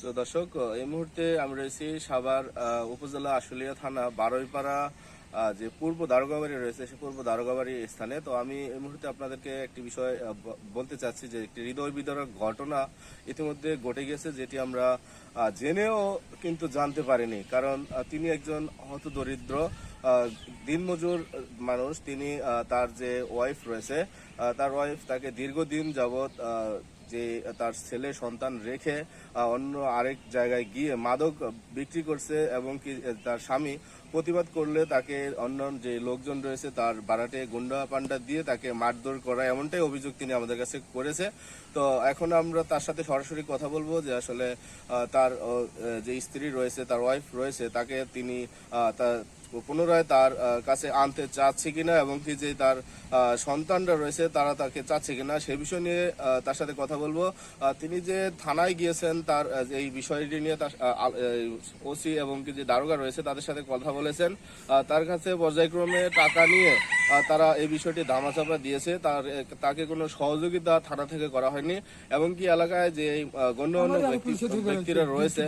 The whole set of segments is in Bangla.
তো দর্শক, এই মুহূর্তে আমি রয়েছি সাভার উপজেলা আশুলিয়া থানা বারৈপাড়া যে পূর্ব দারোগাবাড়ি রয়েছে সেই পূর্ব দারোগাবাড়ি স্থানে। তো আমি এই মুহূর্তে আপনাদেরকে একটি বিষয় বলতে চাচ্ছি যে একটি হৃদয় বিদারক ঘটনা ইতিমধ্যে ঘটে গেছে, যেটি আমরা জেনেও কিন্তু জানতে পারিনি। কারণ তিনি একজন হতদরিদ্র দিনমজুর মানুষ। তিনি তার যে ওয়াইফ রয়েছে, তার ওয়াইফ তাকে দীর্ঘদিন যাবৎ যে তার ছেলে সন্তান রেখে অন্য আরেক জায়গায় গিয়ে মাদক বিক্রি করছে, এবং কি তার স্বামী প্রতিবাদ করলে তাকে অন্য যে লোকজন রয়েছে তার বাড়াটে গুন্ডা পান্ডা দিয়ে তাকে মারধর করা, এমনটাই অভিযোগ তিনি আমাদের কাছে করেছে। তো এখন আমরা তার সাথে সরাসরি কথা বলবো যে আসলে তার যে স্ত্রী রয়েছে, তার ওয়াইফ রয়েছে, তাকে তিনি তার পুনরায় তার কাছে আনতে চাচ্ছে কিনা, এবং কি যে তার সন্তানরা রয়েছে তারা তাকে চাচ্ছে কিনা, সেই বিষয় নিয়ে তার সাথে কথা বলবো। তিনি যে থানায় গিয়েছেন তার এই বিষয়টি নিয়ে তার ওসি এবং কি যে দারোগা রয়েছে তাদের সাথে কথা বলেছেন। তার কাছে পর্যায়ক্রমে টাকা নিয়ে তারা এই বিষয়টি ধামাচাপা দিয়েছে। তাকে কোনো সহযোগিতা থানা থেকে করা হয়নি, এবং কি এলাকায় যে গণ্যমান্য ব্যক্তিরা রয়েছে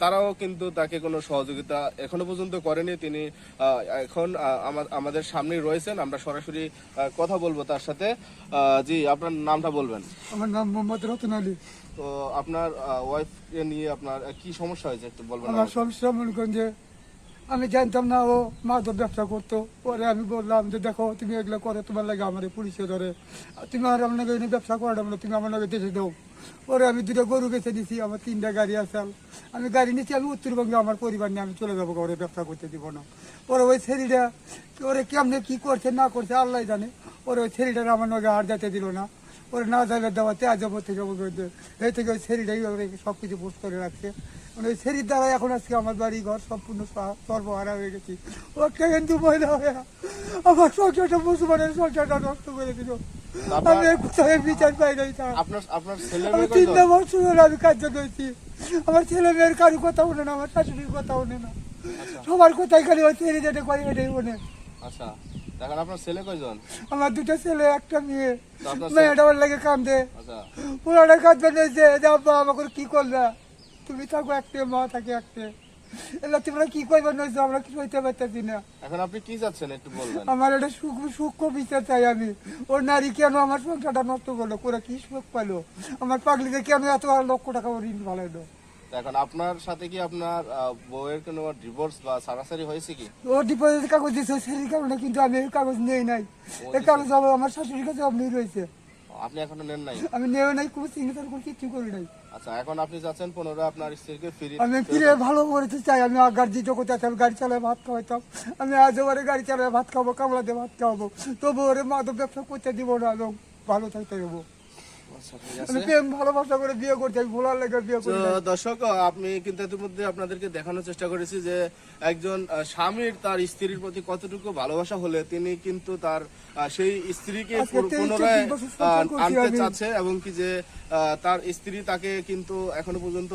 তারাও কিন্তু তাকে কোনো সহযোগিতা এখনো পর্যন্ত করেনি। তিনি এখন আমাদের সামনে রয়েছেন, আমরা সরাসরি কথা বলবো তার সাথে। জি, আপনার নামটা বলবেন? আমার নাম মোহাম্মদ রতন আলী। তো আপনার ওয়াইফকে নিয়ে আপনার কি সমস্যা হয়েছে একটু বলবেন? আমার সমস্যা মনে করেন যে আমি জানতাম না ও মাদক ব্যবসা করতো। পরে আমি বললাম যে দেখো তুমি এগুলো করে তোমার লাগে আমার পুলিশে ধরে, তুমি আর আমার নাকি ব্যবসা করাটা না, তুমি আমার নাকি দেশে দাও। পরে আমি 2টা গরু বেছে দিছি, আমার 3টা গাড়ি আছে। আমি গাড়ি নিচ্ছি, আমি উত্তরবঙ্গে আমার পরিবার নিয়ে আমি চলে যাবো, ওরে ব্যবসা করতে দিব না। পরে ওই ছেলেটা ওরে কেমনে কি করছে না করছে আল্লাহ জানে। ওরে ওই ছেলেটার আমার নাকি আর যেতে দিল না। ওরে না যাইলে দেওয়াতে আজ যাবো থেকে এই থেকে ওই ছেলেটাই সব কিছু পোস্ট করে রাখছে। মানে ওই ছেলের দ্বারা এখন আজকে আমার বাড়ি ঘর সম্পূর্ণ সর্বহারা হয়ে গেছি। ওকে হিন্দু মহিলা হয়ে আমার সংসারটা মুসলমানের সংসারটা নষ্ট করে দিল। আমি কোথায় বিচার পাই নাই। আমি 3 বছর ধরে আমি কাজ করছি। আমার ছেলে মেয়ের কারো কথা শুনে না, আমার শাশুড়ির কথা শুনে না, সবার কোথায় খালি ওই ছেলে যেটা করে এটাই শুনে। আচ্ছা, এখন আপনার ছেলে কয়জন? আমার 2টা ছেলে, একটা মেয়ে। মেয়েটা ওর লাগে কান্দে। আচ্ছা, পুরাটা কাঁদবে যে আব্বা আমাকে কি করলা, তুমি থাকো একটা, মা থাকে একটা, এগুলো তোমরা কি করবে না, আমরা কিছু হইতে পারতেছি না। এখন আপনি কি চাচ্ছেন একটু বলবেন? আমার একটা সূক্ষ্ম বিচার চাই আমি। ওর নারী কেন আমার সংসারটা নষ্ট করলো, করে কি সুখ পালো, আমার পাগলিকে কেন এত লক্ষ টাকা ঋণ ভালো। এখন আপনার সাথে কি আপনার বউয়ের কোনো ডিভোর্স বা সারাসারি হয়েছে কি? ও ডিপোজিট কাগজ দিয়েছে সেরির কারণে, কিন্তু আমি এই কাগজ নেই নাই। এই কাগজ আমার শাশুড়ির কাছে আপনি রয়েছে, আপনি এখনো নেন নাই? আমি নেও নাই, কোনো সিগনেচার করে কিছু করি নাই। আচ্ছা, এখন আপনি যাচ্ছেন পুনরায় আপনার স্ত্রীকে আমি ফিরে ভালো করতে চাই। আমি গাড়ি দিতে করতে চাই, আমি গাড়ি চালায় ভাত খাওয়াইতাম। আমি আজ ওরে গাড়ি চালায় ভাত খাবো, কামলা দিয়ে ভাত খাওয়াবো, তবু ওরে মাদক ব্যবসা করতে দিব না, এবং ভালো থাকতে দেবো। আমি প্রেম ভালোবাসা করে বিয়ে করতে, আমি ভোলার লেগে বিয়ে করি। দর্শক, আমি কিন্তু ইতিমধ্যে আপনাদেরকে দেখানোর চেষ্টা করেছি যে একজন স্বামীর তার স্ত্রীর প্রতি কতটুকু ভালোবাসা হলে তিনি কিন্তু তার সেই স্ত্রীকে পুনরায় আনতে চাচ্ছে, এবং কি যে তার স্ত্রী তাকে কিন্তু এখনো পর্যন্ত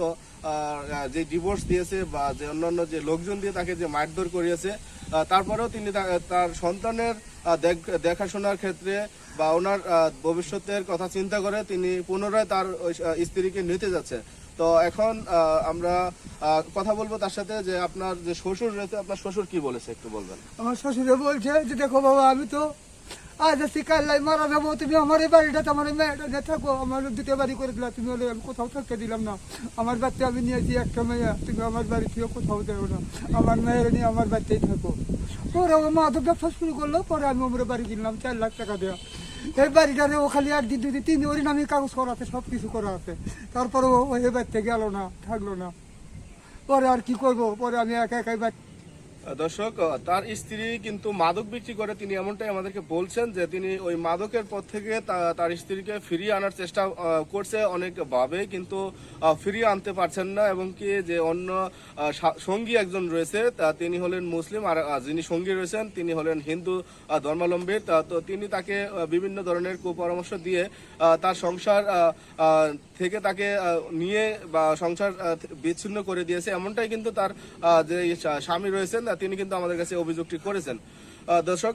যে ডিভোর্স দিয়েছে বা যে অন্যান্য যে লোকজন দিয়ে তাকে যে মারধর করিয়েছে, তারপরেও তিনি তার সন্তানের দেখাশোনার ক্ষেত্রে বা ওনার ভবিষ্যতের কথা চিন্তা করে তিনি পুনরায় তার স্ত্রীকে নিতে যাচ্ছে। তো এখন আমরা কথা বলবো তার সাথে যে আপনার যে শ্বশুর রয়েছে, আপনার শ্বশুর কি বলেছে একটু বলবেন? আমার শ্বশুরে বলছে যে দেখো বাবা, আমি তো আজ আসি কাল্লাই মারা যাবো, তুমি আমার এই বাড়িটাতে আমার মেয়েটা নিয়ে থাকো। আমার 2টা বাড়ি করে দিলা তুমি, হলে আমি কোথাও থাকতে দিলাম না। আমার বাচ্চা আমি নিয়েছি একটা মেয়ে, তুমি আমার বাড়ি থেকে কোথাও দেবো না, আমার মেয়ের নিয়ে আমার বাড়িতেই থাকো। পরে আমার মাদক ব্যবসা শুরু করলো। পরে আমি আমার বাড়ি কিনলাম 4 লাখ টাকা দেওয়া। এই বাড়িটারে ও খালি 1 দিন 2 দিন 3 দিন ওরই নামে কাগজ করা আছে, সব কিছু করা আছে। তারপরে ও এই বাড়িতে গেল না, থাকলো না। পরে আর কি করবো, পরে আমি একা একাই বাড়ি। দর্শক, তার স্ত্রী কিন্তু মাদক বিক্রি করে, তিনি এমনটাই আমাদেরকে বলছেন যে তিনি ওই মাদকের পর থেকে তার স্ত্রীকে ফিরিয়ে আনার চেষ্টা করছে অনেকভাবে, কিন্তু ফিরিয়ে আনতে পারছেন না। এবং কি যে অন্য সঙ্গী একজন রয়েছে, তিনি হলেন মুসলিম, আর যিনি সঙ্গী রয়েছেন তিনি হলেন হিন্দু ধর্মাবলম্বী। তো তিনি তাকে বিভিন্ন ধরনের কুপরামর্শ দিয়ে তার সংসার থেকে তাকে নিয়ে বা সংসার বিচ্ছিন্ন করে দিয়েছে, এমনটাই কিন্তু তার যে স্বামী রয়েছেন তিনি কিন্তু আমাদের কাছে অভিযোগটি করেছেন। দর্শক,